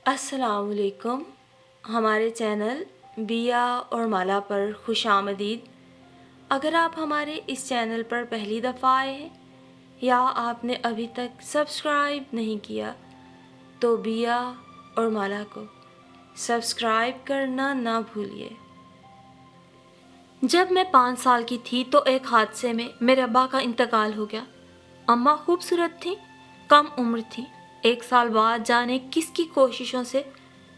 السلام علیکم۔ ہمارے چینل بیا اور مالا پر خوش آمدید۔ اگر آپ ہمارے اس چینل پر پہلی دفعہ آئے ہیں یا آپ نے ابھی تک سبسکرائب نہیں کیا تو بیا اور مالا کو سبسکرائب کرنا نہ بھولیے۔ جب میں 5 سال کی تھی تو ایک حادثے میں میرے ابا کا انتقال ہو گیا۔ اماں خوبصورت تھیں، کم عمر تھیں۔ 1 سال بعد جانے کس کی کوششوں سے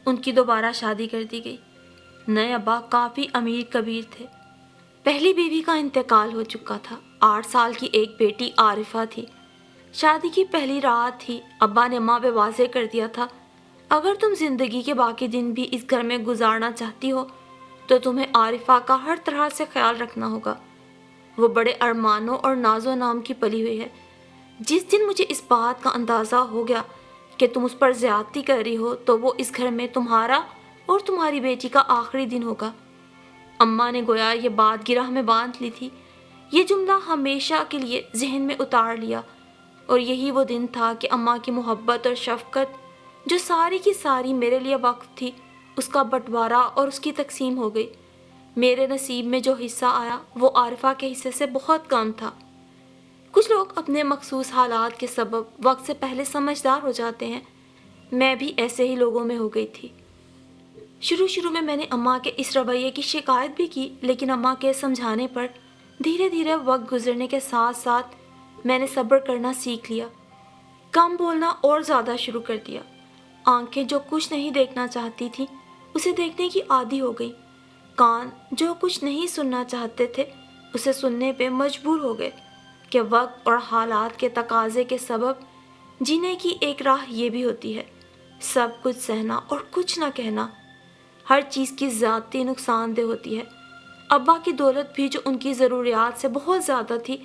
ان کی دوبارہ شادی کر دی گئی۔ نئے ابا کافی امیر کبیر تھے۔ پہلی بیوی کا انتقال ہو چکا تھا۔ 8 سال کی ایک بیٹی عارفہ تھی۔ شادی کی پہلی رات ہی ابا نے ماں پہ واضح کر دیا تھا، اگر تم زندگی کے باقی دن بھی اس گھر میں گزارنا چاہتی ہو تو تمہیں عارفہ کا ہر طرح سے خیال رکھنا ہوگا۔ وہ بڑے ارمانوں اور ناز و نام کی پلی ہوئی ہے۔ جس دن مجھے اس بات کا اندازہ ہو گیا کہ تم اس پر زیادتی کر رہی ہو تو وہ اس گھر میں تمہارا اور تمہاری بیٹی کا آخری دن ہوگا۔ اماں نے گویا یہ بات گرہ میں باندھ لی تھی۔ یہ جملہ ہمیشہ کے لیے ذہن میں اتار لیا، اور یہی وہ دن تھا کہ اماں کی محبت اور شفقت جو ساری کی ساری میرے لیے وقف تھی، اس کا بٹوارا اور اس کی تقسیم ہو گئی۔ میرے نصیب میں جو حصہ آیا وہ عارفہ کے حصے سے بہت کم تھا۔ کچھ لوگ اپنے مخصوص حالات کے سبب وقت سے پہلے سمجھدار ہو جاتے ہیں۔ میں بھی ایسے ہی لوگوں میں ہو گئی تھی۔ شروع میں میں نے اماں کے اس رویے کی شکایت بھی کی، لیکن اماں کے سمجھانے پر دھیرے دھیرے وقت گزرنے کے ساتھ ساتھ میں نے صبر کرنا سیکھ لیا۔ کم بولنا اور زیادہ شروع کر دیا۔ آنکھیں جو کچھ نہیں دیکھنا چاہتی تھیں اسے دیکھنے کی عادی ہو گئی۔ کان جو کچھ نہیں سننا چاہتے تھے اسے سننے پہ مجبور ہو گئے کہ وقت اور حالات کے تقاضے کے سبب جینے کی ایک راہ یہ بھی ہوتی ہے، سب کچھ سہنا اور کچھ نہ کہنا۔ ہر چیز کی ذاتی نقصان دہ ہوتی ہے۔ ابا کی دولت بھی جو ان کی ضروریات سے بہت زیادہ تھی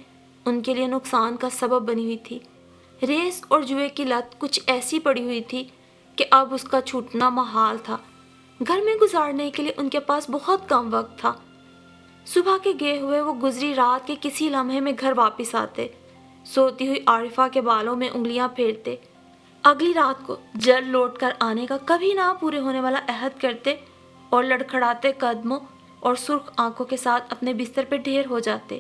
ان کے لیے نقصان کا سبب بنی ہوئی تھی۔ ریس اور جوئے کی لت کچھ ایسی پڑی ہوئی تھی کہ اب اس کا چھوٹنا محال تھا۔ گھر میں گزارنے کے لیے ان کے پاس بہت کم وقت تھا۔ صبح کے گئے ہوئے وہ گزری رات کے کسی لمحے میں گھر واپس آتے، سوتی ہوئی عارفہ کے بالوں میں انگلیاں پھیرتے، اگلی رات کو جلد لوٹ کر آنے کا کبھی نہ پورے ہونے والا عہد کرتے اور لڑکھڑاتے قدموں اور سرخ آنکھوں کے ساتھ اپنے بستر پہ ڈھیر ہو جاتے۔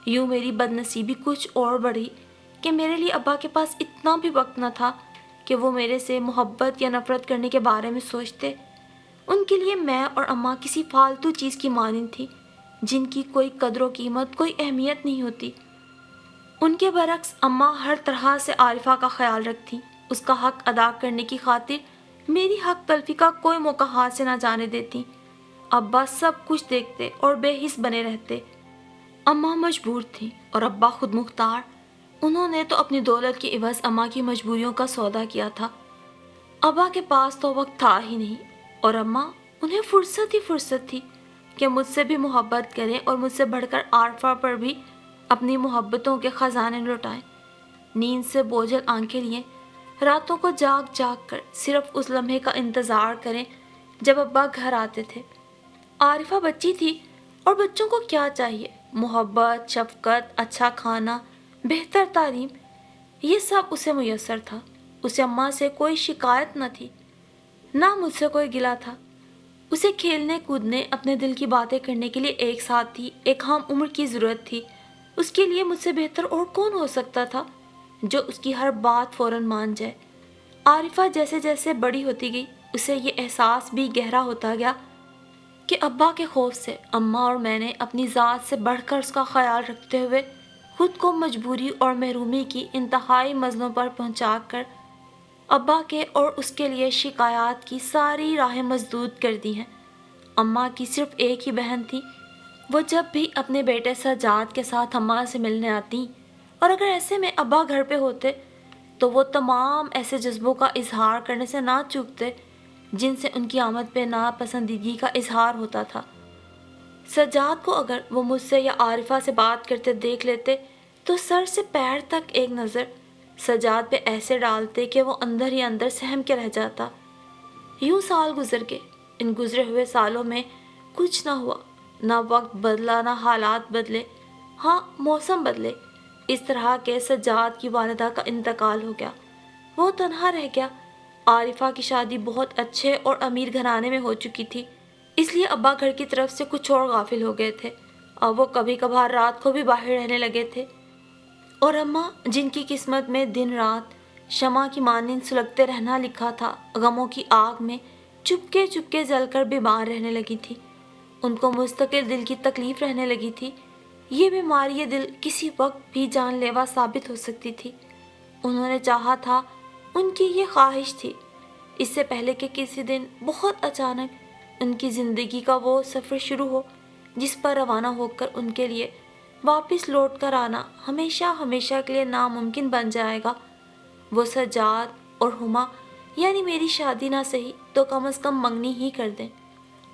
یوں میری بد نصیبی کچھ اور بڑھی کہ میرے لیے ابا کے پاس اتنا بھی وقت نہ تھا کہ وہ میرے سے محبت یا نفرت کرنے کے بارے میں سوچتے۔ ان کے لیے میں اور اماں کسی فالتو چیز کی مانند تھی جن کی کوئی قدر و قیمت، کوئی اہمیت نہیں ہوتی۔ ان کے برعکس اماں ہر طرح سے عارفہ کا خیال رکھتی، اس کا حق ادا کرنے کی خاطر میری حق تلفی کا کوئی موقع ہاتھ سے نہ جانے دیتی۔ ابا سب کچھ دیکھتے اور بے حس بنے رہتے۔ اماں مجبور تھیں اور ابا خود مختار۔ انہوں نے تو اپنی دولت کے عوض اماں کی مجبوریوں کا سودا کیا تھا۔ ابا کے پاس تو وقت تھا ہی نہیں، اور اماں انہیں فرصت ہی فرصت تھی کہ مجھ سے بھی محبت کریں اور مجھ سے بڑھ کر عارفہ پر بھی اپنی محبتوں کے خزانے لٹائیں۔ نیند سے بوجھل آنکھیں لیے راتوں کو جاگ جاگ کر صرف اس لمحے کا انتظار کریں جب ابا گھر آتے تھے۔ عارفہ بچی تھی اور بچوں کو کیا چاہیے؟ محبت، شفقت، اچھا کھانا، بہتر تعلیم، یہ سب اسے میسر تھا۔ اسے اماں سے کوئی شکایت نہ تھی، نہ مجھ سے کوئی گلہ تھا۔ اسے کھیلنے کودنے، اپنے دل کی باتیں کرنے کے لیے ایک ساتھی، ایک ہم عمر کی ضرورت تھی۔ اس کے لیے مجھ سے بہتر اور کون ہو سکتا تھا جو اس کی ہر بات فوراً مان جائے۔ عارفہ جیسے جیسے بڑی ہوتی گئی اسے یہ احساس بھی گہرا ہوتا گیا کہ ابا کے خوف سے اماں اور میں نے اپنی ذات سے بڑھ کر اس کا خیال رکھتے ہوئے خود کو مجبوری اور محرومی کی انتہائی منزلوں پر پہنچا کر ابا کے اور اس کے لیے شکایات کی ساری راہیں مسدود کر دی ہیں۔ اماں کی صرف ایک ہی بہن تھی۔ وہ جب بھی اپنے بیٹے سجاد کے ساتھ اماں سے ملنے آتی، اور اگر ایسے میں ابا گھر پہ ہوتے تو وہ تمام ایسے جذبوں کا اظہار کرنے سے نہ چوکتے جن سے ان کی آمد پہ ناپسندیدگی کا اظہار ہوتا تھا۔ سجاد کو اگر وہ مجھ سے یا عارفہ سے بات کرتے دیکھ لیتے تو سر سے پیر تک ایک نظر سجاد پہ ایسے ڈالتے کہ وہ اندر ہی اندر سہم کے رہ جاتا۔ یوں سال گزر گئے۔ ان گزرے ہوئے سالوں میں کچھ نہ ہوا، نہ وقت بدلا، نہ حالات بدلے، ہاں موسم بدلے۔ اس طرح کے سجاد کی والدہ کا انتقال ہو گیا۔ وہ تنہا رہ گیا۔ عارفہ کی شادی بہت اچھے اور امیر گھرانے میں ہو چکی تھی، اس لیے ابا گھر کی طرف سے کچھ اور غافل ہو گئے تھے اور وہ کبھی کبھار رات کو بھی باہر رہنے لگے تھے، اور اماں جن کی قسمت میں دن رات شمع کی مانند سلگتے رہنا لکھا تھا، غموں کی آگ میں چپکے چپکے جل کر بیمار رہنے لگی تھی۔ ان کو مستقل دل کی تکلیف رہنے لگی تھی۔ یہ بیماری دل کسی وقت بھی جان لیوا ثابت ہو سکتی تھی۔ انہوں نے چاہا تھا، ان کی یہ خواہش تھی، اس سے پہلے کہ کسی دن بہت اچانک ان کی زندگی کا وہ سفر شروع ہو جس پر روانہ ہو کر ان کے لیے واپس لوٹ کر آنا ہمیشہ ہمیشہ کے لیے ناممکن بن جائے گا۔ وہ سجاد اور ہما یعنی میری شادی نہ سہی تو کم از کم منگنی ہی کر دیں۔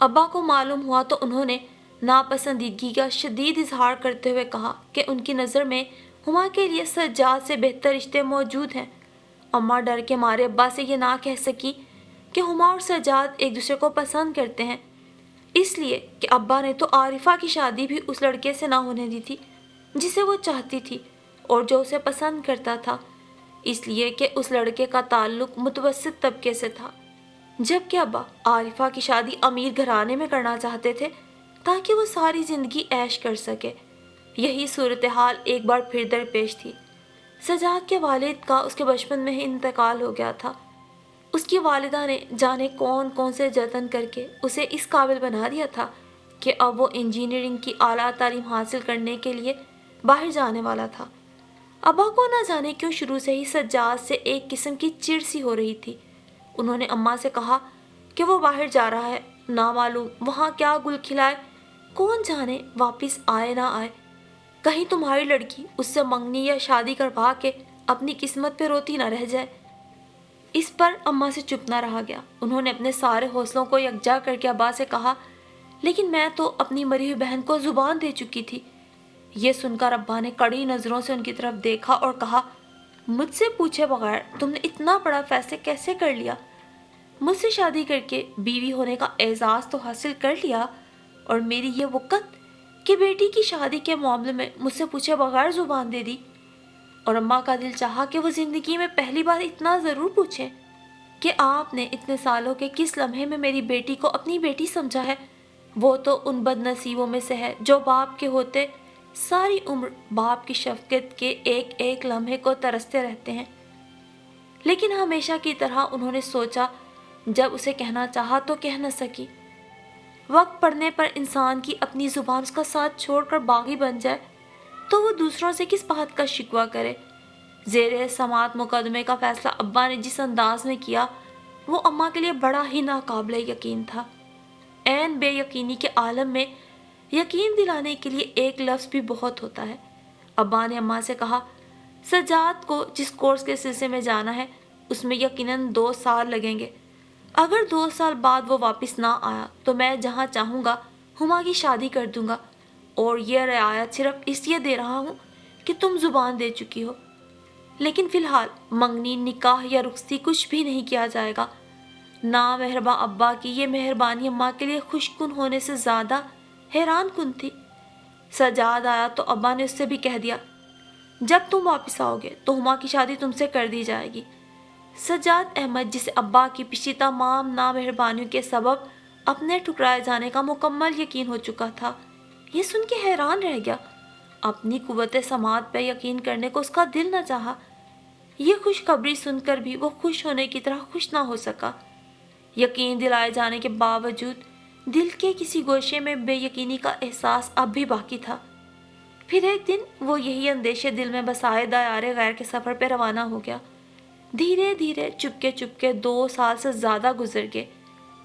ابا کو معلوم ہوا تو انہوں نے ناپسندیدگی کا شدید اظہار کرتے ہوئے کہا کہ ان کی نظر میں ہما کے لیے سجاد سے بہتر رشتے موجود ہیں۔ اماں ڈر کے مارے ابا سے یہ نہ کہہ سکی کہ ہما اور سجاد ایک دوسرے کو پسند کرتے ہیں، اس لیے کہ ابا نے تو عارفہ کی شادی بھی اس لڑکے سے نہ ہونے دی تھی جسے وہ چاہتی تھی اور جو اسے پسند کرتا تھا، اس لیے کہ اس لڑکے کا تعلق متوسط طبقے سے تھا، جبکہ ابا عارفہ کی شادی امیر گھرانے میں کرنا چاہتے تھے تاکہ وہ ساری زندگی عیش کر سکے۔ یہی صورتحال ایک بار پھر درپیش تھی۔ سجاد کے والد کا اس کے بچپن میں ہی انتقال ہو گیا تھا۔ اس کی والدہ نے جانے کون کون سے جتن کر کے اسے اس قابل بنا دیا تھا کہ اب وہ انجینئرنگ کی اعلیٰ تعلیم حاصل کرنے کے لیے باہر جانے والا تھا۔ ابا کو نہ جانے کیوں شروع سے ہی سجاد سے ایک قسم کی چڑ سی ہو رہی تھی۔ انہوں نے اماں سے کہا کہ وہ باہر جا رہا ہے، نہ معلوم وہاں کیا گل کھلائے، کون جانے واپس آئے نہ آئے، کہیں تمہاری لڑکی اس سے منگنی یا شادی کروا کے اپنی قسمت پہ روتی نہ رہ جائے۔ اس پر اماں سے چپ نہ رہا گیا۔ انہوں نے اپنے سارے حوصلوں کو یکجا کر کے ابا سے کہا، لیکن میں تو اپنی مری ہوئی بہن کو زبان دے چکی تھی۔ یہ سن کر ابا نے کڑی نظروں سے ان کی طرف دیکھا اور کہا، مجھ سے پوچھے بغیر تم نے اتنا بڑا فیصلہ کیسے کر لیا؟ مجھ سے شادی کر کے بیوی ہونے کا اعزاز تو حاصل کر لیا، اور میری یہ وقت کہ بیٹی کی شادی کے معاملے میں مجھ سے پوچھے بغیر زبان دے دی۔ اور اماں کا دل چاہا کہ وہ زندگی میں پہلی بار اتنا ضرور پوچھیں کہ آپ نے اتنے سالوں کے کس لمحے میں میری بیٹی کو اپنی بیٹی سمجھا ہے؟ وہ تو ان بد نصیبوں میں سے ہے جو باپ کے ہوتے ساری عمر باپ کی شفقت کے ایک ایک لمحے کو ترستے رہتے ہیں۔ لیکن ہمیشہ کی طرح انہوں نے سوچا، جب اسے کہنا چاہا تو کہہ نہ سکی۔ وقت پڑنے پر انسان کی اپنی زبان اس کا ساتھ چھوڑ کر باغی بن جائے تو وہ دوسروں سے کس بات کا شکوہ کرے۔ زیر سماعت مقدمے کا فیصلہ ابا نے جس انداز میں کیا وہ اماں کے لیے بڑا ہی ناقابل یقین تھا۔ عین بے یقینی کے عالم میں یقین دلانے کے لیے ایک لفظ بھی بہت ہوتا ہے۔ ابا نے اماں سے کہا، سجاد کو جس کورس کے سلسلے میں جانا ہے اس میں یقیناً 2 سال لگیں گے۔ اگر 2 سال بعد وہ واپس نہ آیا تو میں جہاں چاہوں گا ہما کی شادی کر دوں گا، اور یہ رعایت صرف اس لیے دے رہا ہوں کہ تم زبان دے چکی ہو۔ لیکن فی الحال منگنی، نکاح یا رخصتی کچھ بھی نہیں کیا جائے گا۔ نامہرباں ابا کی یہ مہربانی اماں کے لیے خوش کن ہونے سے زیادہ حیران کن تھی۔ سجاد آیا تو ابا نے اس سے بھی کہہ دیا، جب تم واپس آؤ گے تو ہما کی شادی تم سے کر دی جائے گی۔ سجاد احمد، جسے ابا کی پچھلی تمام نامہربانیوں کے سبب اپنے ٹھکرائے جانے کا مکمل یقین ہو چکا تھا، یہ سن کے حیران رہ گیا۔ اپنی قوت سماعت پہ یقین کرنے کو اس کا دل نہ چاہا۔ یہ خوشخبری سن کر بھی وہ خوش ہونے کی طرح خوش نہ ہو سکا۔ یقین دلائے جانے کے باوجود دل کے کسی گوشے میں بے یقینی کا احساس اب بھی باقی تھا۔ پھر ایک دن وہ یہی اندیشے دل میں بسائے دائرے غیر کے سفر پہ روانہ ہو گیا۔ دھیرے دھیرے چپکے چپکے 2 سال سے زیادہ گزر گئے۔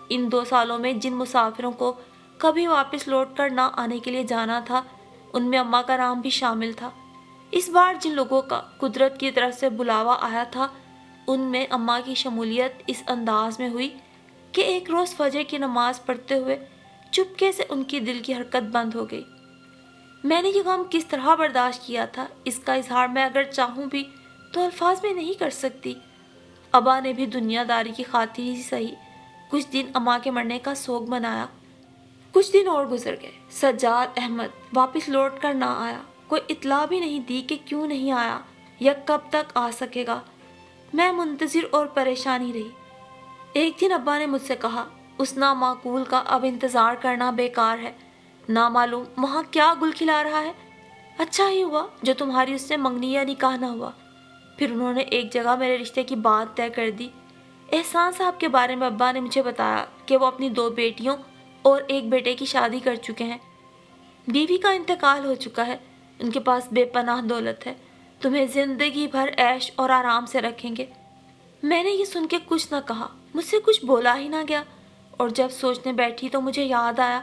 ان 2 سالوں میں جن مسافروں کو کبھی واپس لوٹ کر نہ آنے کے لیے جانا تھا ان میں اماں کا نام بھی شامل تھا۔ اس بار جن لوگوں کا قدرت کی طرف سے بلاوا آیا تھا ان میں اماں کی شمولیت اس انداز میں ہوئی کہ ایک روز فجر کی نماز پڑھتے ہوئے چپکے سے ان کی دل کی حرکت بند ہو گئی۔ میں نے یہ غم کس طرح برداشت کیا تھا، اس کا اظہار میں اگر چاہوں بھی تو الفاظ میں نہیں کر سکتی۔ ابا نے بھی دنیا داری کی خاطر ہی صحیح کچھ دن اماں کے مرنے کا سوگ منایا۔ کچھ دن اور گزر گئے۔ سجاد احمد واپس لوٹ کر نہ آیا۔ کوئی اطلاع بھی نہیں دی کہ کیوں نہیں آیا یا کب تک آ سکے گا۔ میں منتظر اور پریشانی رہی۔ ایک دن ابا نے مجھ سے کہا، اس نامعقول کا اب انتظار کرنا بیکار ہے، نہ معلوم وہاں کیا گل کھلا رہا ہے، اچھا ہی ہوا جو تمہاری اس سے منگنی یا نکاح نہ ہوا۔ پھر انہوں نے ایک جگہ میرے رشتے کی بات طے کر دی۔ احسان صاحب کے بارے میں ابا نے مجھے بتایا کہ وہ اپنی 2 بیٹیوں اور 1 بیٹے کی شادی کر چکے ہیں، بیوی کا انتقال ہو چکا ہے، ان کے پاس بے پناہ دولت ہے، تمہیں زندگی بھر عیش اور آرام سے رکھیں گے۔ میں نے یہ سن کے کچھ نہ کہا، مجھ سے کچھ بولا ہی نہ گیا، اور جب سوچنے بیٹھی تو مجھے یاد آیا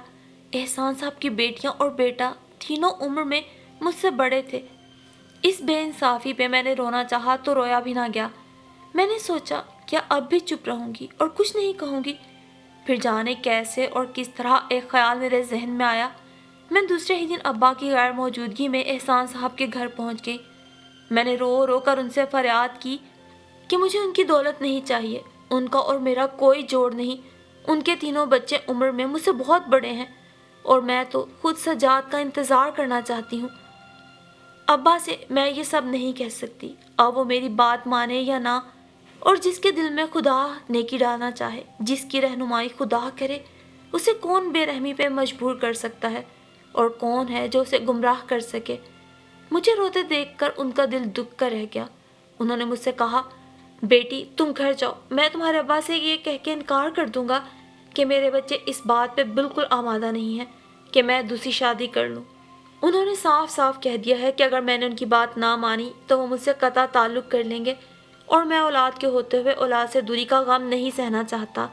احسان صاحب کی بیٹیاں اور بیٹا تینوں عمر میں مجھ سے بڑے تھے۔ اس بے انصافی پہ میں نے رونا چاہا تو رویا بھی نہ گیا۔ میں نے سوچا کیا اب بھی چپ رہوں گی اور کچھ نہیں کہوں گی؟ پھر جانے کیسے اور کس طرح ایک خیال میرے ذہن میں آیا۔ میں دوسرے ہی دن ابا کی غیر موجودگی میں احسان صاحب کے گھر پہنچ گئی۔ میں نے رو رو کر ان سے فریاد کی کہ مجھے ان کی دولت نہیں چاہیے، ان کا اور میرا کوئی جوڑ نہیں، ان کے تینوں بچے عمر میں مجھ سے بہت بڑے ہیں اور میں تو خود سجاد کا انتظار کرنا چاہتی ہوں۔ ابا سے میں یہ سب نہیں کہہ سکتی، اب وہ میری بات مانے یا نہ، اور جس کے دل میں خدا نیکی ڈالنا چاہے، جس کی رہنمائی خدا کرے، اسے کون بے رحمی پہ مجبور کر سکتا ہے، اور کون ہے جو اسے گمراہ کر سکے؟ مجھے روتے دیکھ کر ان کا دل دکھ کر رہ گیا۔ انہوں نے مجھ سے کہا، بیٹی تم گھر جاؤ، میں تمہارے ابا سے یہ کہہ کے انکار کر دوں گا کہ میرے بچے اس بات پہ بالکل آمادہ نہیں ہیں کہ میں دوسری شادی کر لوں۔ انہوں نے صاف صاف کہہ دیا ہے کہ اگر میں نے ان کی بات نہ مانی تو وہ مجھ سے قطع تعلق کر لیں گے، اور میں اولاد کے ہوتے ہوئے اولاد سے دوری کا غم نہیں سہنا چاہتا۔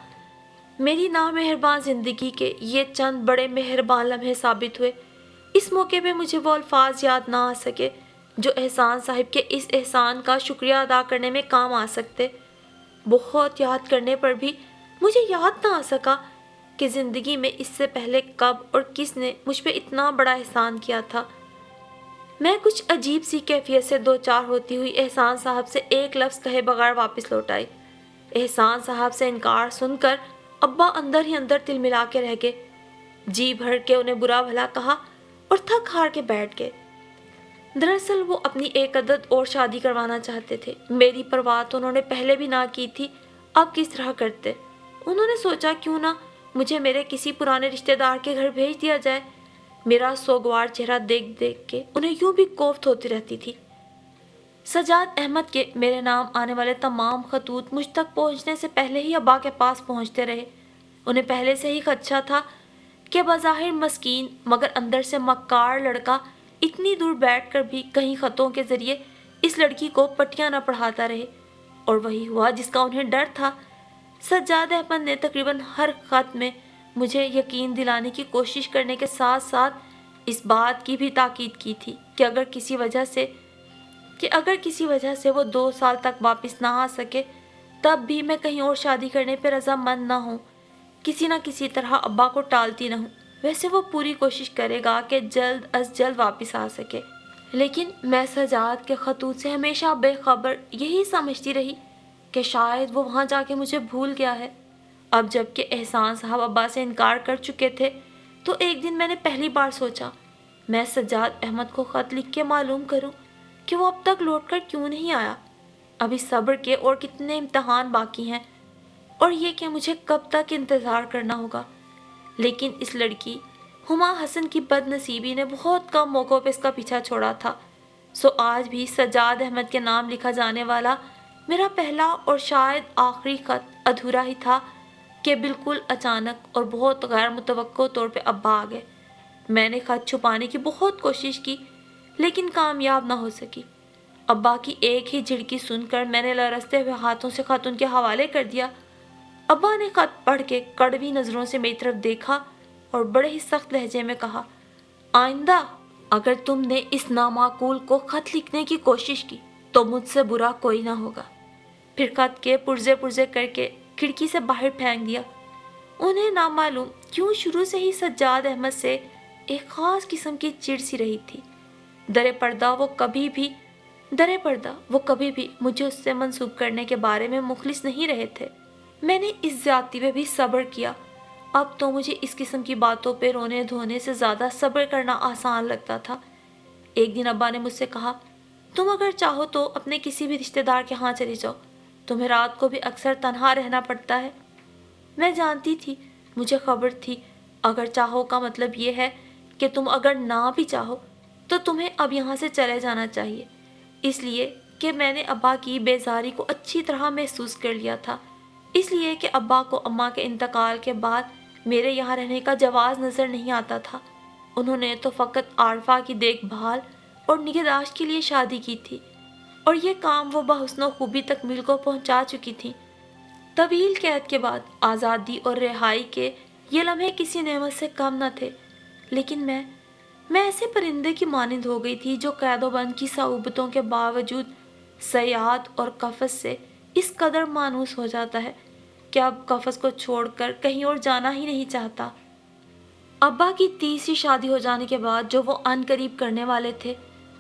میری نامہربان زندگی کے یہ چند بڑے مہربان لمحے ثابت ہوئے۔ اس موقع پہ مجھے وہ الفاظ یاد نہ آ سکے جو احسان صاحب کے اس احسان کا شکریہ ادا کرنے میں کام آ سکتے۔ بہت یاد کرنے پر بھی مجھے یاد نہ آ سکا کہ زندگی میں اس سے پہلے کب اور کس نے مجھ پہ اتنا بڑا احسان کیا تھا۔ میں کچھ عجیب سی کیفیت سے دو چار ہوتی ہوئی احسان صاحب سے ایک لفظ کہے بغیر واپس لوٹ آئی۔ احسان صاحب سے انکار سن کر ابا اندر ہی اندر تل ملا کے رہ گئے، جی بھر کے انہیں برا بھلا کہا اور تھک ہار کے بیٹھ گئے۔ دراصل وہ اپنی ایک عدد اور شادی کروانا چاہتے تھے، میری پرواہ تو انہوں نے پہلے بھی نہ کی تھی، اب کس طرح کرتے؟ انہوں نے سوچا کیوں نہ مجھے میرے کسی پرانے رشتہ دار کے گھر بھیج دیا جائے۔ میرا سوگوار چہرہ دیکھ دیکھ کے انہیں یوں بھی کوفت ہوتی رہتی تھی۔ سجاد احمد کے میرے نام آنے والے تمام خطوط مجھ تک پہنچنے سے پہلے ہی ابا کے پاس پہنچتے رہے۔ انہیں پہلے سے ہی خدشہ تھا کہ بظاہر مسکین مگر اندر سے مکار لڑکا اتنی دور بیٹھ کر بھی کہیں خطوں کے ذریعے اس لڑکی کو پٹیاں نہ پڑھاتا رہے، اور وہی ہوا جس کا انہیں ڈر تھا۔ سجاد احمد نے تقریباً ہر خط میں مجھے یقین دلانے کی کوشش کرنے کے ساتھ ساتھ اس بات کی بھی تاکید کی تھی کہ اگر کسی وجہ سے وہ 2 سال تک واپس نہ آ سکے تب بھی میں کہیں اور شادی کرنے پہ رضامند نہ ہوں، کسی نہ کسی طرح ابا کو ٹالتی نہ ہوں۔ ویسے وہ پوری کوشش کرے گا کہ جلد از جلد واپس آ سکے، لیکن میں سجاد کے خطوط سے ہمیشہ بے خبر یہی سمجھتی رہی کہ شاید وہ وہاں جا کے مجھے بھول گیا ہے۔ اب جب کہ احسان صاحب ابا سے انکار کر چکے تھے تو ایک دن میں نے پہلی بار سوچا میں سجاد احمد کو خط لکھ کے معلوم کروں کہ وہ اب تک لوٹ کر کیوں نہیں آیا۔ ابھی صبر کے اور کتنے امتحان باقی ہیں، اور یہ کہ مجھے کب تک انتظار کرنا ہوگا۔ لیکن اس لڑکی ہما حسن کی بد نصیبی نے بہت کم موقعوں پہ اس کا پیچھا چھوڑا تھا، سو آج بھی سجاد احمد کے نام لکھا جانے والا میرا پہلا اور شاید آخری خط ادھورا ہی تھا کہ بالکل اچانک اور بہت غیر متوقع طور پہ ابا آ گئے۔ میں نے خط چھپانے کی بہت کوشش کی لیکن کامیاب نہ ہو سکی۔ ابا کی ایک ہی جھڑکی سن کر میں نے لرزتے ہوئے ہاتھوں سے خط ان کے حوالے کر دیا۔ ابا نے خط پڑھ کے کڑوی نظروں سے میری طرف دیکھا اور بڑے ہی سخت لہجے میں کہا، آئندہ اگر تم نے اس نامعقول کو خط لکھنے کی کوشش کی تو مجھ سے برا کوئی نہ ہوگا۔ پھر خط کے پرزے پرزے کر کے کھڑکی سے باہر پھینک دیا۔ انہیں نامعلوم کیوں شروع سے ہی سجاد احمد سے ایک خاص قسم کی چڑ سی رہی تھی۔ درِ پردہ وہ کبھی بھی مجھے اس سے منسوب کرنے کے بارے میں مخلص نہیں رہے تھے۔ میں نے اس زیادتی پہ بھی صبر کیا۔ اب تو مجھے اس قسم کی باتوں پہ رونے دھونے سے زیادہ صبر کرنا آسان لگتا تھا۔ ایک دن ابا نے مجھ سے کہا، تم اگر چاہو تو اپنے کسی بھی رشتہ دار کے ہاں چلی جاؤ، تمہیں رات کو بھی اکثر تنہا رہنا پڑتا ہے۔ میں جانتی تھی، مجھے خبر تھی، اگر چاہو کا مطلب یہ ہے کہ تم اگر نہ بھی چاہو تو تمہیں اب یہاں سے چلے جانا چاہیے، اس لیے کہ میں نے ابا کی بیزاری کو اچھی طرح محسوس کر لیا تھا، اس لیے کہ ابا کو اماں کے انتقال کے بعد میرے یہاں رہنے کا جواز نظر نہیں آتا تھا۔ انہوں نے تو فقط عارفہ کی دیکھ بھال اور نگہداشت کے لیے شادی کی تھی، اور یہ کام وہ بحسن و خوبی تکمیل کو پہنچا چکی تھیں۔ طویل قید کے بعد آزادی اور رہائی کے یہ لمحے کسی نعمت سے کم نہ تھے، لیکن میں ایسے پرندے کی مانند ہو گئی تھی جو قید و بند کی صعوبتوں کے باوجود صیاد اور قفس سے اس قدر مانوس ہو جاتا ہے کہ اب قفس کو چھوڑ کر کہیں اور جانا ہی نہیں چاہتا۔ ابا کی تیسری شادی ہو جانے کے بعد جو وہ عن قریب کرنے والے تھے،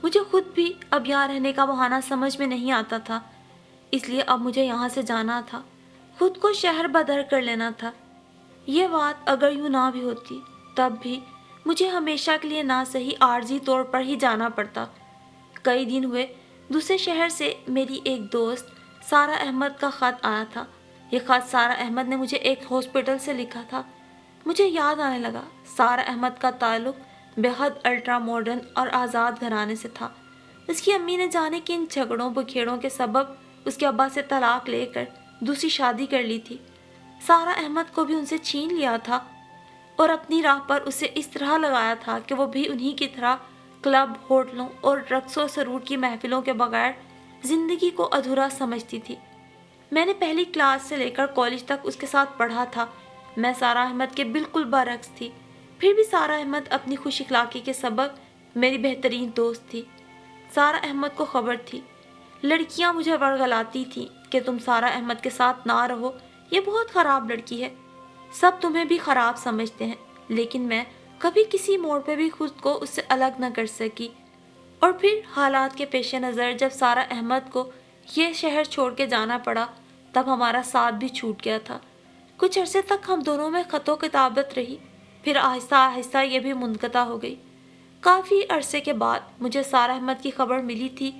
مجھے خود بھی اب یہاں رہنے کا بہانہ سمجھ میں نہیں آتا تھا، اس لیے اب مجھے یہاں سے جانا تھا، خود کو شہر بدر کر لینا تھا۔ یہ بات اگر یوں نہ بھی ہوتی تب بھی مجھے ہمیشہ کے لیے نہ صحیح عارضی طور پر ہی جانا پڑتا۔ کئی دن ہوئے دوسرے شہر سے میری ایک دوست سارہ احمد کا خط آیا تھا۔ یہ خط سارہ احمد نے مجھے ایک ہاسپٹل سے لکھا تھا۔ مجھے یاد آنے لگا سارہ احمد کا تعلق بے حد الٹرا ماڈرن اور آزاد گھرانے سے تھا۔ اس کی امی نے جانے کن جھگڑوں بکھیڑوں کے سبب اس کے ابا سے طلاق لے کر دوسری شادی کر لی تھی۔ سارہ احمد کو بھی ان سے چھین لیا تھا اور اپنی راہ پر اسے اس طرح لگایا تھا کہ وہ بھی انہی کی طرح کلب، ہوٹلوں اور رقص و سرور کی محفلوں کے بغیر زندگی کو ادھورا سمجھتی تھی۔ میں نے پہلی کلاس سے لے کر کالج تک اس کے ساتھ پڑھا تھا۔ میں سارہ احمد کے بالکل برعکس تھی، پھر بھی سارہ احمد اپنی خوش اخلاقی کے سبب میری بہترین دوست تھی۔ سارہ احمد کو خبر تھی، لڑکیاں مجھے ورغلاتی تھیں کہ تم سارہ احمد کے ساتھ نہ رہو، یہ بہت خراب لڑکی ہے، سب تمہیں بھی خراب سمجھتے ہیں، لیکن میں کبھی کسی موڑ پہ بھی خود کو اس سے الگ نہ کر سکی۔ اور پھر حالات کے پیش نظر جب سارہ احمد کو یہ شہر چھوڑ کے جانا پڑا تب ہمارا ساتھ بھی چھوٹ گیا تھا۔ کچھ عرصے تک ہم دونوں میں خط و کتابت رہی، پھر آہستہ آہستہ یہ بھی منقطع ہو گئی۔ کافی عرصے کے بعد مجھے سارہ احمد کی خبر ملی تھی۔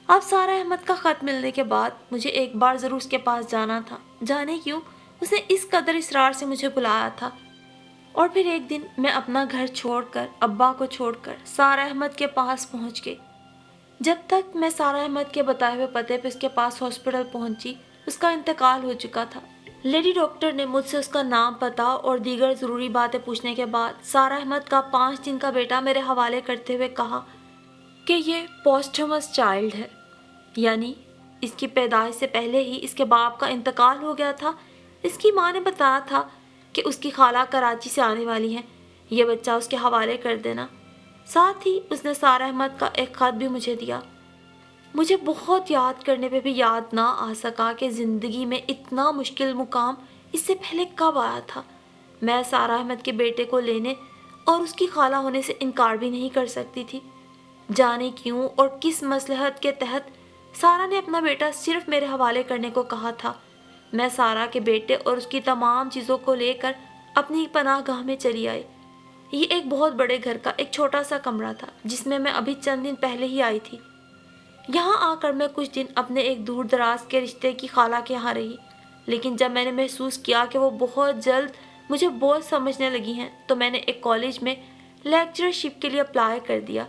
اب سارہ احمد کا خط ملنے کے بعد مجھے ایک بار ضرور اس کے پاس جانا تھا، جانے کیوں اس نے اس قدر اصرار سے مجھے بلایا تھا۔ اور پھر ایک دن میں اپنا گھر چھوڑ کر، ابا کو چھوڑ کر سارہ احمد کے پاس پہنچ گئی۔ جب تک میں سارہ احمد کے بتائے ہوئے پتے پہ اس کے پاس ہاسپٹل پہنچی، اس کا انتقال ہو چکا تھا۔ لیڈی ڈاکٹر نے مجھ سے اس کا نام، پتہ اور دیگر ضروری باتیں پوچھنے کے بعد سارہ احمد کا 5 دن کا بیٹا میرے حوالے کرتے ہوئے کہا کہ یہ پوسٹھمس چائلڈ ہے، یعنی اس کی پیدائش سے پہلے ہی اس کے باپ کا انتقال ہو گیا تھا۔ اس کی ماں نے بتایا تھا کہ اس کی خالہ کراچی سے آنے والی ہیں، یہ بچہ اس کے حوالے کر دینا۔ ساتھ ہی اس نے سارہ احمد کا ایک خط بھی مجھے دیا۔ مجھے بہت یاد کرنے پہ بھی یاد نہ آ سکا کہ زندگی میں اتنا مشکل مقام اس سے پہلے کب آیا تھا۔ میں سارہ احمد کے بیٹے کو لینے اور اس کی خالہ ہونے سے انکار بھی نہیں کر سکتی تھی۔ جانے کیوں اور کس مصلحت کے تحت سارہ نے اپنا بیٹا صرف میرے حوالے کرنے کو کہا تھا۔ میں سارہ کے بیٹے اور اس کی تمام چیزوں کو لے کر اپنی پناہ گاہ میں چلی آئی۔ یہ ایک بہت بڑے گھر کا ایک چھوٹا سا کمرہ تھا جس میں ابھی چند دن پہلے ہی آئی تھی۔ یہاں آ کر میں کچھ دن اپنے ایک دور دراز کے رشتے کی خالہ کے یہاں رہی، لیکن جب میں نے محسوس کیا کہ وہ بہت جلد مجھے بوجھ سمجھنے لگی ہیں تو میں نے ایک کالج میں لیکچرشپ کے لیے اپلائی کر دیا۔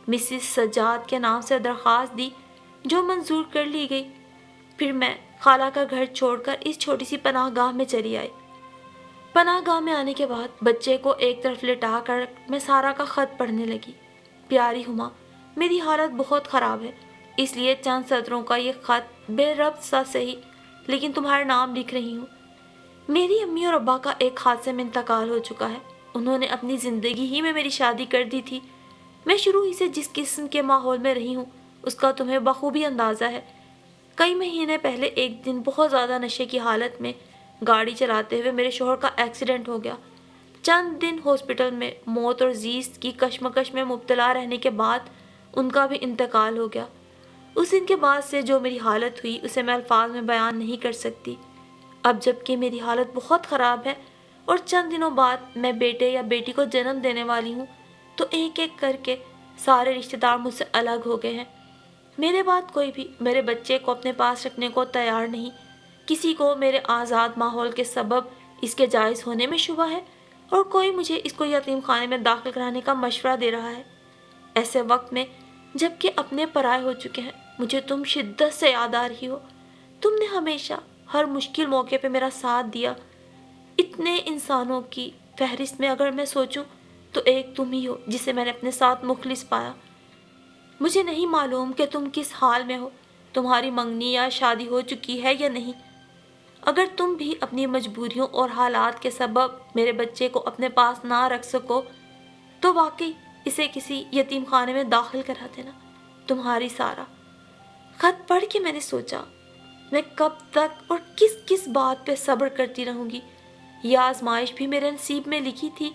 مسز سجاد کے نام سے درخواست دی جو منظور کر لی گئی۔ پھر میں خالہ کا گھر چھوڑ کر اس چھوٹی سی پناہ گاہ میں چلی آئی۔ پناہ گاہ میں آنے کے بعد بچے کو ایک طرف لٹا کر میں سارہ کا خط پڑھنے لگی۔ پیاری ہما، میری حالت بہت خراب ہے، اس لیے چند سطروں کا یہ خط بے ربط سا صحیح، لیکن تمہارا نام لکھ رہی ہوں۔ میری امی اور ابا کا ایک حادثے میں انتقال ہو چکا ہے۔ انہوں نے اپنی زندگی ہی میں میری شادی کر دی تھی۔ میں شروع ہی سے جس قسم کے ماحول میں رہی ہوں اس کا تمہیں بخوبی اندازہ ہے۔ کئی مہینے پہلے ایک دن بہت زیادہ نشے کی حالت میں گاڑی چلاتے ہوئے میرے شوہر کا ایکسیڈنٹ ہو گیا۔ چند دن ہاسپٹل میں موت اور زیست کی کشمکش میں مبتلا رہنے کے بعد ان کا بھی انتقال ہو گیا۔ اس دن کے بعد سے جو میری حالت ہوئی اسے میں الفاظ میں بیان نہیں کر سکتی۔ اب جب کہ میری حالت بہت خراب ہے اور چند دنوں بعد میں بیٹے یا بیٹی کو جنم دینے والی ہوں تو ایک ایک کر کے سارے رشتہ دار مجھ سے الگ ہو گئے ہیں۔ میرے بعد کوئی بھی میرے بچے کو اپنے پاس رکھنے کو تیار نہیں۔ کسی کو میرے آزاد ماحول کے سبب اس کے جائز ہونے میں شبہ ہے اور کوئی مجھے اس کو یتیم خانے میں داخل کرانے کا مشورہ دے رہا ہے۔ ایسے وقت میں جب کہ اپنے پرائے ہو چکے ہیں مجھے تم شدت سے یاد آ رہی ہو۔ تم نے ہمیشہ ہر مشکل موقع پہ میرا ساتھ دیا۔ اتنے انسانوں کی فہرست میں اگر میں سوچوں تو ایک تم ہی ہو جسے میں نے اپنے ساتھ مخلص پایا۔ مجھے نہیں معلوم کہ تم کس حال میں ہو، تمہاری منگنی یا شادی ہو چکی ہے یا نہیں۔ اگر تم بھی اپنی مجبوریوں اور حالات کے سبب میرے بچے کو اپنے پاس نہ رکھ سکو تو واقعی اسے کسی یتیم خانے میں داخل کرا دینا۔ تمہاری سارا۔ خط پڑھ کے میں نے سوچا میں کب تک اور کس کس بات پہ صبر کرتی رہوں گی۔ یہ آزمائش بھی میرے نصیب میں لکھی تھی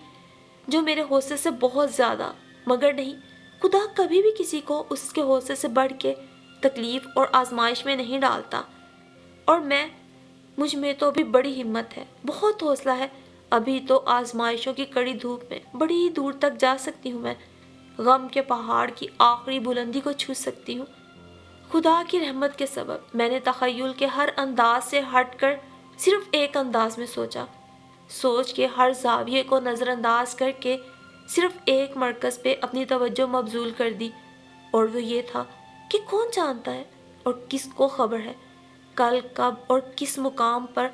جو میرے حوصلے سے بہت زیادہ، مگر نہیں، خدا کبھی بھی کسی کو اس کے حوصلے سے بڑھ کے تکلیف اور آزمائش میں نہیں ڈالتا۔ اور مجھ میں تو ابھی بڑی ہمت ہے، بہت حوصلہ ہے، ابھی تو آزمائشوں کی کڑی دھوپ میں بڑی دور تک جا سکتی ہوں، میں غم کے پہاڑ کی آخری بلندی کو چھو سکتی ہوں۔ خدا کی رحمت کے سبب میں نے تخیل کے ہر انداز سے ہٹ کر صرف ایک انداز میں سوچا، سوچ کے ہر زاویے کو نظر انداز کر کے صرف ایک مرکز پہ اپنی توجہ مبذول کر دی، اور وہ یہ تھا کہ کون جانتا ہے اور کس کو خبر ہے کل کب اور کس مقام پر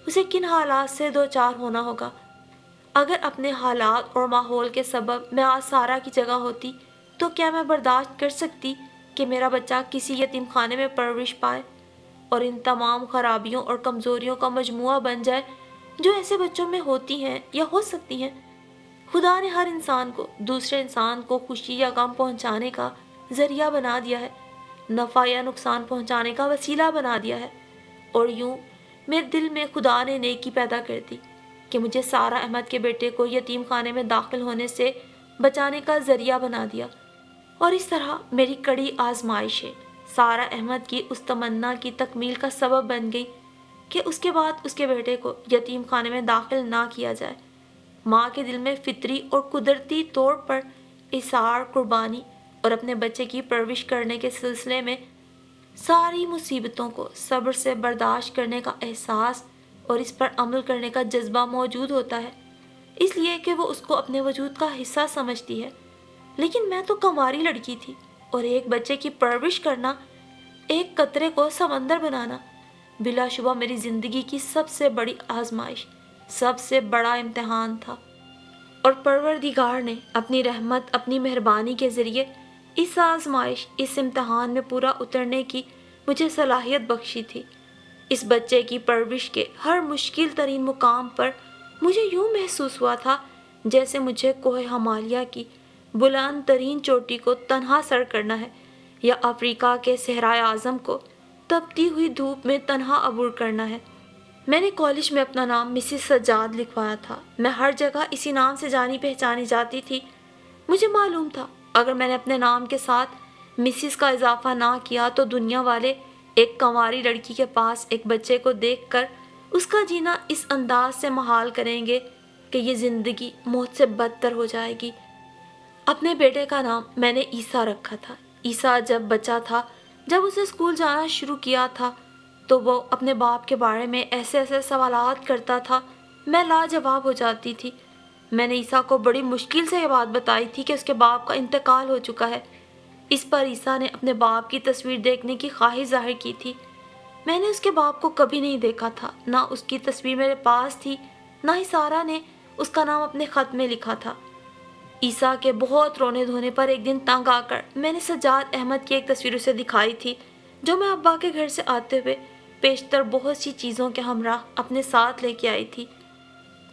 اسے کن حالات سے دوچار ہونا ہوگا۔ اگر اپنے حالات اور ماحول کے سبب میں آج سارا کی جگہ ہوتی تو کیا میں برداشت کر سکتی کہ میرا بچہ کسی یتیم خانے میں پرورش پائے اور ان تمام خرابیوں اور کمزوریوں کا مجموعہ بن جائے جو ایسے بچوں میں ہوتی ہیں یا ہو سکتی ہیں۔ خدا نے ہر انسان کو دوسرے انسان کو خوشی یا غم پہنچانے کا ذریعہ بنا دیا ہے، نفع یا نقصان پہنچانے کا وسیلہ بنا دیا ہے، اور یوں میرے دل میں خدا نے نیکی پیدا کر دی کہ مجھے سارا احمد کے بیٹے کو یتیم خانے میں داخل ہونے سے بچانے کا ذریعہ بنا دیا، اور اس طرح میری کڑی آزمائشیں سارا احمد کی اس تمنا کی تکمیل کا سبب بن گئی کہ اس کے بعد اس کے بیٹے کو یتیم خانے میں داخل نہ کیا جائے۔ ماں کے دل میں فطری اور قدرتی طور پر اثار، قربانی اور اپنے بچے کی پرورش کرنے کے سلسلے میں ساری مصیبتوں کو صبر سے برداشت کرنے کا احساس اور اس پر عمل کرنے کا جذبہ موجود ہوتا ہے، اس لیے کہ وہ اس کو اپنے وجود کا حصہ سمجھتی ہے۔ لیکن میں تو کماری لڑکی تھی، اور ایک بچے کی پرورش کرنا، ایک قطرے کو سمندر بنانا، بلا شبہ میری زندگی کی سب سے بڑی آزمائش، سب سے بڑا امتحان تھا۔ اور پروردگار نے اپنی رحمت، اپنی مہربانی کے ذریعے اس آزمائش، اس امتحان میں پورا اترنے کی مجھے صلاحیت بخشی تھی۔ اس بچے کی پرورش کے ہر مشکل ترین مقام پر مجھے یوں محسوس ہوا تھا جیسے مجھے کوہ ہمالیہ کی بلند ترین چوٹی کو تنہا سر کرنا ہے، یا افریقہ کے صحرائے اعظم کو تپتی ہوئی دھوپ میں تنہا عبور کرنا ہے۔ میں نے کالج میں اپنا نام مسز سجاد لکھوایا تھا، میں ہر جگہ اسی نام سے جانی پہچانی جاتی تھی۔ مجھے معلوم تھا اگر میں نے اپنے نام کے ساتھ مسز کا اضافہ نہ کیا تو دنیا والے ایک کنواری لڑکی کے پاس ایک بچے کو دیکھ کر اس کا جینا اس انداز سے محال کریں گے کہ یہ زندگی موت سے بدتر ہو جائے گی۔ اپنے بیٹے کا نام میں نے عیسیٰ رکھا تھا۔ عیسیٰ جب بچہ تھا، جب اسے اسکول جانا شروع کیا تھا تو وہ اپنے باپ کے بارے میں ایسے ایسے سوالات کرتا تھا، میں لاجواب ہو جاتی تھی۔ میں نے عیسیٰ کو بڑی مشکل سے یہ بات بتائی تھی کہ اس کے باپ کا انتقال ہو چکا ہے۔ اس پر عیسیٰ نے اپنے باپ کی تصویر دیکھنے کی خواہش ظاہر کی تھی۔ میں نے اس کے باپ کو کبھی نہیں دیکھا تھا، نہ اس کی تصویر میرے پاس تھی، نہ ہی سارا نے اس کا نام اپنے خط میں لکھا تھا۔ عیسیٰ کے بہت رونے دھونے پر ایک دن تنگ آ کر میں نے سجاد احمد کی ایک تصویر اسے دکھائی تھی جو میں ابا کے گھر سے آتے ہوئے پیشتر بہت سی چیزوں کے ہمراہ اپنے ساتھ لے کے آئی تھی۔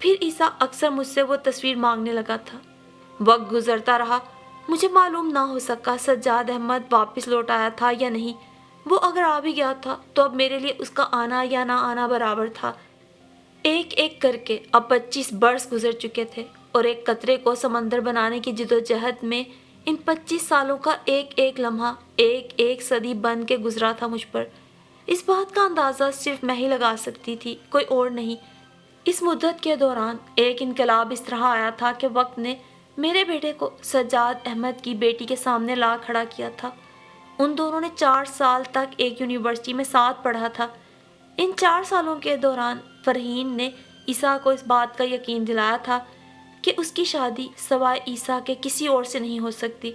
پھر عیسیٰ اکثر مجھ سے وہ تصویر مانگنے لگا تھا۔ وقت گزرتا رہا، مجھے معلوم نہ ہو سکا سجاد احمد واپس لوٹ آیا تھا یا نہیں۔ وہ اگر آ بھی گیا تھا تو اب میرے لیے اس کا آنا یا نہ آنا برابر تھا۔ ایک ایک کر کے اب 25 برس گزر چکے تھے، اور ایک قطرے کو سمندر بنانے کی جدوجہد میں ان 25 سالوں کا ایک ایک لمحہ ایک ایک صدی بن کے گزرا تھا مجھ پر۔ اس بات کا اندازہ صرف میں ہی لگا سکتی تھی، کوئی اور نہیں۔ اس مدت کے دوران ایک انقلاب اس طرح آیا تھا کہ وقت نے میرے بیٹے کو سجاد احمد کی بیٹی کے سامنے لا کھڑا کیا تھا۔ ان دونوں نے 4 سال تک ایک یونیورسٹی میں ساتھ پڑھا تھا۔ ان 4 سالوں کے دوران فرحین نے عیسیٰ کو اس بات کا یقین دلایا تھا کہ اس کی شادی سوائے عیسیٰ کے کسی اور سے نہیں ہو سکتی،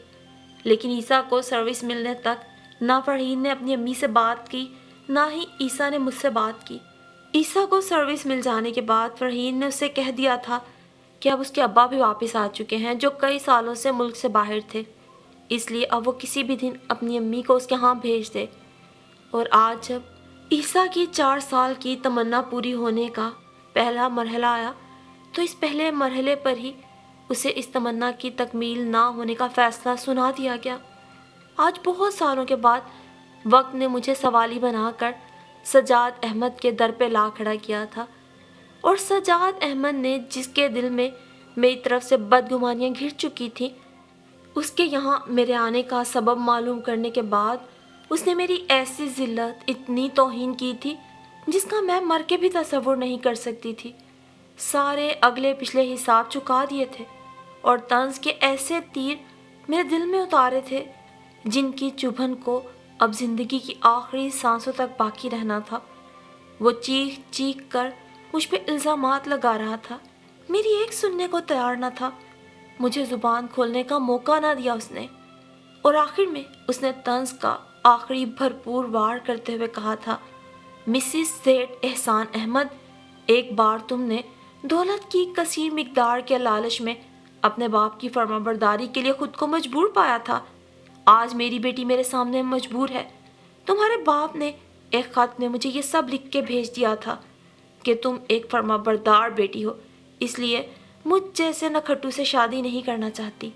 لیکن عیسیٰ کو سروس ملنے تک نہ فرحین نے اپنی امی سے بات کی، نہ ہی عیسیٰ نے مجھ سے بات کی۔ عیسیٰ کو سروس مل جانے کے بعد فرحین نے اسے کہہ دیا تھا کہ اب اس کے ابا بھی واپس آ چکے ہیں جو کئی سالوں سے ملک سے باہر تھے، اس لیے اب وہ کسی بھی دن اپنی امی کو اس کے ہاں بھیج دے۔ اور آج جب عیسیٰ کی 4 سال کی تمنا پوری ہونے کا پہلا مرحلہ آیا تو اس پہلے مرحلے پر ہی اسے اس تمنا کی تکمیل نہ ہونے کا فیصلہ سنا دیا گیا۔ آج بہت سالوں کے بعد وقت نے مجھے سوالی بنا کر سجاد احمد کے در پہ لا کھڑا کیا تھا، اور سجاد احمد نے جس کے دل میں میری طرف سے بدگمانیاں گھر چکی تھیں، اس کے یہاں میرے آنے کا سبب معلوم کرنے کے بعد اس نے میری ایسی ذلت، اتنی توہین کی تھی جس کا میں مر کے بھی تصور نہیں کر سکتی تھی۔ سارے اگلے پچھلے حساب چکا دیے تھے اور طنز کے ایسے تیر میرے دل میں اتارے تھے جن کی چبھن کو اب زندگی کی آخری سانسوں تک باقی رہنا تھا۔ وہ چیخ چیخ کر مجھ پہ الزامات لگا رہا تھا، میری ایک سننے کو تیار نہ تھا، مجھے زبان کھولنے کا موقع نہ دیا اس نے، اور آخر میں اس نے طنز کا آخری بھرپور وار کرتے ہوئے کہا تھا، مسز سیٹھ احسان احمد، ایک بار تم نے دولت کی کثیر مقدار کے لالچ میں اپنے باپ کی فرمانبرداری کے لیے خود کو مجبور پایا تھا، آج میری بیٹی میرے سامنے مجبور ہے۔ تمہارے باپ نے ایک خط میں مجھے یہ سب لکھ کے بھیج دیا تھا کہ تم ایک فرمانبردار بیٹی ہو، اس لیے مجھ جیسے نکھٹو سے شادی نہیں کرنا چاہتی۔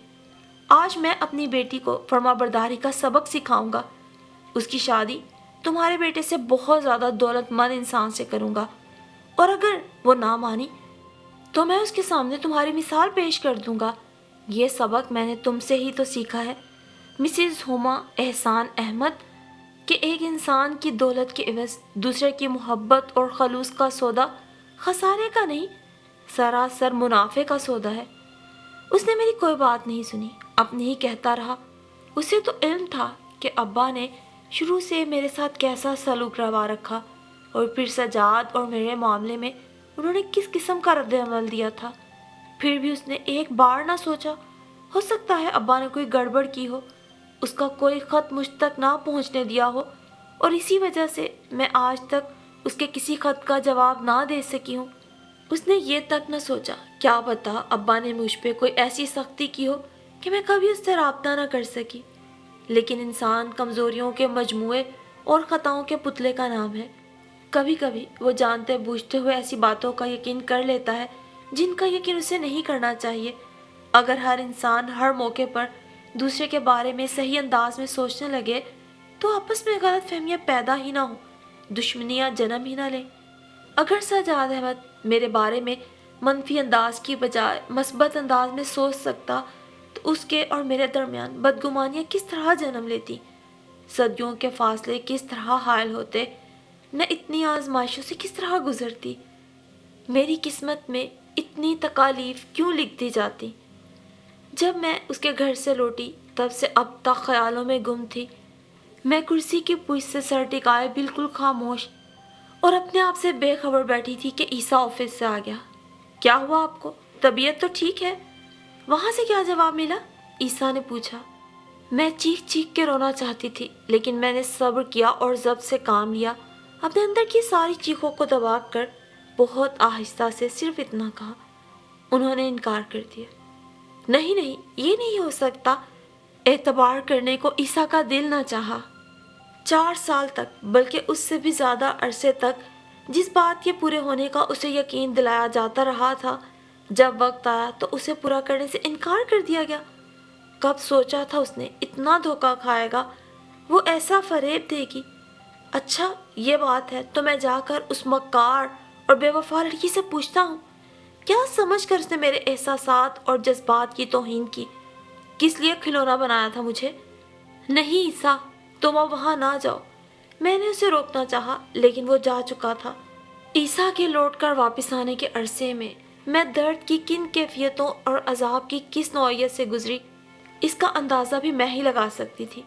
آج میں اپنی بیٹی کو فرمانبرداری کا سبق سکھاؤں گا، اس کی شادی تمہارے بیٹے سے بہت زیادہ دولت مند انسان سے کروں گا، اور اگر وہ نہ مانی تو میں اس کے سامنے تمہاری مثال پیش کر دوں گا۔ یہ سبق میں نے تم سے ہی تو سیکھا ہے مسز ہما احسان احمد، کہ ایک انسان کی دولت کے عوض دوسرے کی محبت اور خلوص کا سودا خسارے کا نہیں، سراسر منافع کا سودا ہے۔ اس نے میری کوئی بات نہیں سنی، اپنی ہی کہتا رہا۔ اسے تو علم تھا کہ ابا نے شروع سے میرے ساتھ کیسا سلوک روا رکھا، اور پھر سجاد اور میرے معاملے میں انہوں نے کس قسم کا رد عمل دیا تھا، پھر بھی اس نے ایک بار نہ سوچا ہو سکتا ہے ابا نے کوئی گڑبڑ کی ہو، اس کا کوئی خط مجھ تک نہ پہنچنے دیا ہو، اور اسی وجہ سے میں آج تک اس کے کسی خط کا جواب نہ دے سکی ہوں۔ اس نے یہ تک نہ سوچا کیا پتا ابا نے مجھ پہ کوئی ایسی سختی کی ہو کہ میں کبھی اس سے رابطہ نہ کر سکی۔ لیکن انسان کمزوریوں کے مجموعے اور خطاؤں کے پتلے کا نام ہے، کبھی کبھی وہ جانتے بوجھتے ہوئے ایسی باتوں کا یقین کر لیتا ہے جن کا یقین اسے نہیں کرنا چاہیے۔ اگر ہر انسان ہر موقع پر دوسرے کے بارے میں صحیح انداز میں سوچنے لگے تو آپس میں غلط فہمیاں پیدا ہی نہ ہوں، دشمنیاں جنم ہی نہ لیں۔ اگر سجاد احمد میرے بارے میں منفی انداز کی بجائے مثبت انداز میں سوچ سکتا تو اس کے اور میرے درمیان بدگمانیاں کس طرح جنم لیتی، صدیوں کے فاصلے کس طرح حائل ہوتے، میں اتنی آزمائشوں سے کس طرح گزرتی، میری قسمت میں اتنی تکالیف کیوں لکھ دی جاتی۔ جب میں اس کے گھر سے لوٹی تب سے اب تک خیالوں میں گم تھی۔ میں کرسی کی پشت سے سر ٹکائے بالکل خاموش اور اپنے آپ سے بے خبر بیٹھی تھی کہ عیسیٰ آفس سے آ گیا۔ کیا ہوا آپ کو؟ طبیعت تو ٹھیک ہے؟ وہاں سے کیا جواب ملا؟ عیسیٰ نے پوچھا۔ میں چیخ چیخ کے رونا چاہتی تھی، لیکن میں نے صبر کیا اور ضبط سے کام لیا، اپنے اندر کی ساری چیخوں کو دبا کر بہت آہستہ سے صرف اتنا کہا۔ انہوں نے انکار کر دیا۔ نہیں نہیں، یہ نہیں ہو سکتا۔ اعتبار کرنے کو عیسیٰ کا دل نہ چاہا۔ 4 سال تک، بلکہ اس سے بھی زیادہ عرصے تک جس بات کے پورے ہونے کا اسے یقین دلایا جاتا رہا تھا، جب وقت آیا تو اسے پورا کرنے سے انکار کر دیا گیا۔ کب سوچا تھا اس نے اتنا دھوکہ کھائے گا، وہ ایسا فریب دے گی۔ اچھا یہ بات ہے تو میں جا کر اس مکار اور بے وفا لڑکی سے پوچھتا ہوں، کیا سمجھ کر اس نے میرے احساسات اور جذبات کی توہین کی، کس لیے کھلونا بنایا تھا مجھے؟ نہیں عیسیٰ، تم اب وہاں نہ جاؤ۔ میں نے اسے روکنا چاہا لیکن وہ جا چکا تھا۔ عیسیٰ کے لوٹ کر واپس آنے کے عرصے میں درد کی کن کیفیتوں اور عذاب کی کس نوعیت سے گزری، اس کا اندازہ بھی میں ہی لگا سکتی تھی۔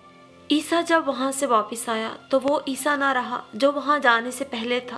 عیسیٰ جب وہاں سے واپس آیا تو وہ عیسیٰ نہ رہا جو وہاں جانے سے پہلے تھا۔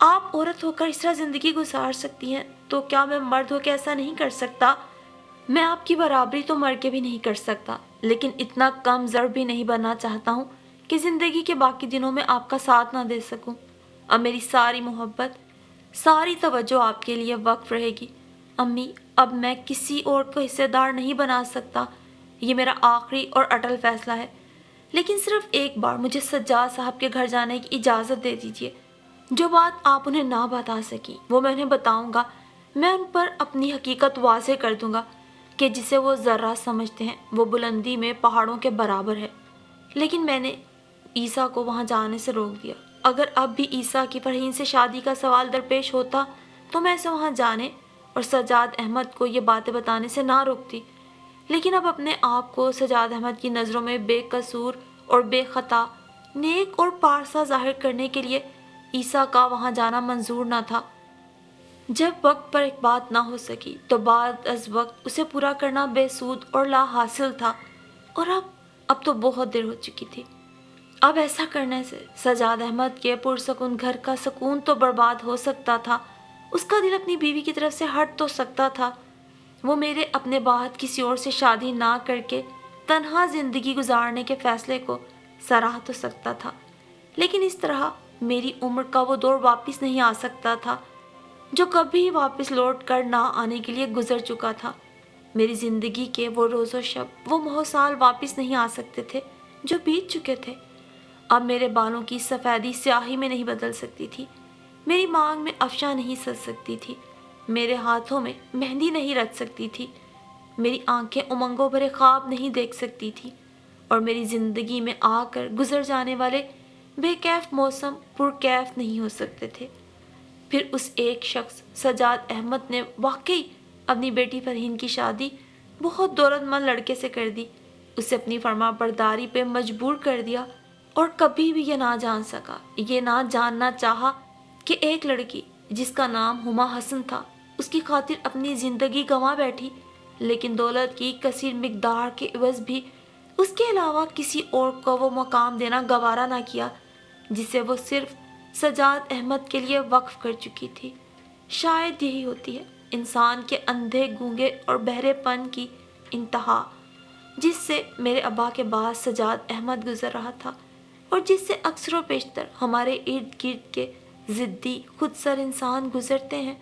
آپ عورت ہو کر اس طرح زندگی گزار سکتی ہیں تو کیا میں مرد ہو کے ایسا نہیں کر سکتا؟ میں آپ کی برابری تو مر کے بھی نہیں کر سکتا، لیکن اتنا کم ضرب بھی نہیں بننا چاہتا ہوں کہ زندگی کے باقی دنوں میں آپ کا ساتھ نہ دے سکوں۔ اب میری ساری محبت، ساری توجہ آپ کے لیے وقف رہے گی۔ امی، اب میں کسی اور کو حصے دار نہیں بنا سکتا، یہ میرا آخری اور اٹل فیصلہ ہے، لیکن صرف ایک بار مجھے سجاد صاحب کے گھر جانے کی اجازت دے دیجیے۔ جو بات آپ انہیں نہ بتا سکی وہ میں انہیں بتاؤں گا، میں ان پر اپنی حقیقت واضح کر دوں گا کہ جسے وہ ذرہ سمجھتے ہیں وہ بلندی میں پہاڑوں کے برابر ہے۔ لیکن میں نے عیسیٰ کو وہاں جانے سے روک دیا۔ اگر اب بھی عیسیٰ کی فرحین سے شادی کا سوال درپیش ہوتا تو میں اسے وہاں جانے اور سجاد احمد کو یہ باتیں بتانے سے نہ روکتی، لیکن اب اپنے آپ کو سجاد احمد کی نظروں میں بے قصور اور بے خطا، نیک اور پارسا ظاہر کرنے کے لیے عیسیٰ کا وہاں جانا منظور نہ تھا۔ جب وقت پر ایک بات نہ ہو سکی تو بعد از وقت اسے پورا کرنا بے سود اور لا حاصل تھا، اور اب تو بہت دیر ہو چکی تھی۔ اب ایسا کرنے سے سجاد احمد کے پرسکون گھر کا سکون تو برباد ہو سکتا تھا، اس کا دل اپنی بیوی کی طرف سے ہٹ تو سکتا تھا، وہ میرے اپنے بعد کسی اور سے شادی نہ کر کے تنہا زندگی گزارنے کے فیصلے کو سراہ تو سکتا تھا، لیکن اس طرح میری عمر کا وہ دور واپس نہیں آ سکتا تھا جو کبھی واپس لوٹ کر نہ آنے کے لیے گزر چکا تھا۔ میری زندگی کے وہ روز و شب، وہ ماہ و سال واپس نہیں آ سکتے تھے جو بیت چکے تھے۔ اب میرے بالوں کی سفیدی سیاہی میں نہیں بدل سکتی تھی، میری مانگ میں افشاں نہیں سج سکتی تھی، میرے ہاتھوں میں مہندی نہیں رچ سکتی تھی، میری آنکھیں امنگوں بھرے خواب نہیں دیکھ سکتی تھی، اور میری زندگی میں آ کر گزر جانے والے بے کیف موسم پرکیف نہیں ہو سکتے تھے۔ پھر اس ایک شخص سجاد احمد نے واقعی اپنی بیٹی فرحین کی شادی بہت دولت مند لڑکے سے کر دی، اسے اپنی فرما برداری پہ مجبور کر دیا، اور کبھی بھی یہ نہ جان سکا، یہ نہ جاننا چاہا کہ ایک لڑکی جس کا نام ہما حسن تھا اس کی خاطر اپنی زندگی گنوا بیٹھی، لیکن دولت کی کثیر مقدار کے عوض بھی اس کے علاوہ کسی اور کو وہ مقام دینا گوارا نہ کیا جسے وہ صرف سجاد احمد کے لیے وقف کر چکی تھی۔ شاید یہی ہوتی ہے انسان کے اندھے گونگے اور بہرے پن کی انتہا، جس سے میرے ابا کے بعد سجاد احمد گزر رہا تھا، اور جس سے اکثر و بیشتر ہمارے ارد گرد کے ضدی خود سر انسان گزرتے ہیں،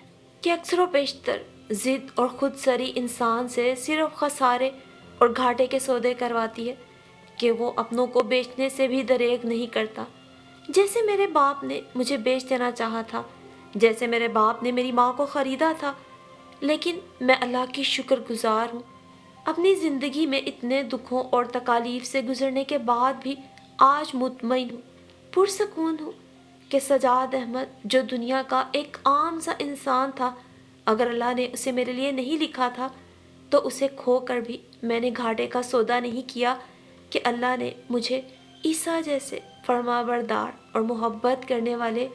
کہ اکثر و بیشتر ضد اور خود سری انسان سے صرف خسارے اور گھاٹے کے سودے کرواتی ہے کہ وہ اپنوں کو بیچنے سے بھی دریغ نہیں کرتا۔ جیسے میرے باپ نے مجھے بیچ دینا چاہا تھا، جیسے میرے باپ نے میری ماں کو خریدا تھا، لیکن میں اللہ کی شکر گزار ہوں، اپنی زندگی میں اتنے دکھوں اور تکالیف سے گزرنے کے بعد بھی آج مطمئن ہوں، پرسکون ہوں کہ سجاد احمد جو دنیا کا ایک عام سا انسان تھا، اگر اللہ نے اسے میرے لیے نہیں لکھا تھا تو اسے کھو کر بھی میں نے گھاٹے کا سودا نہیں کیا کہ اللہ نے مجھے عیسیٰ جیسے فرما بردار اور محبت کرنے والے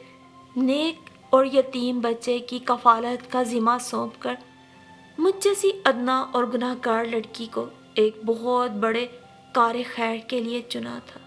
نیک اور یتیم بچے کی کفالت کا ذمہ سونپ کر مجھ جیسی ادنا اور گناہ گار لڑکی کو ایک بہت بڑے کار خیر کے لیے چنا تھا۔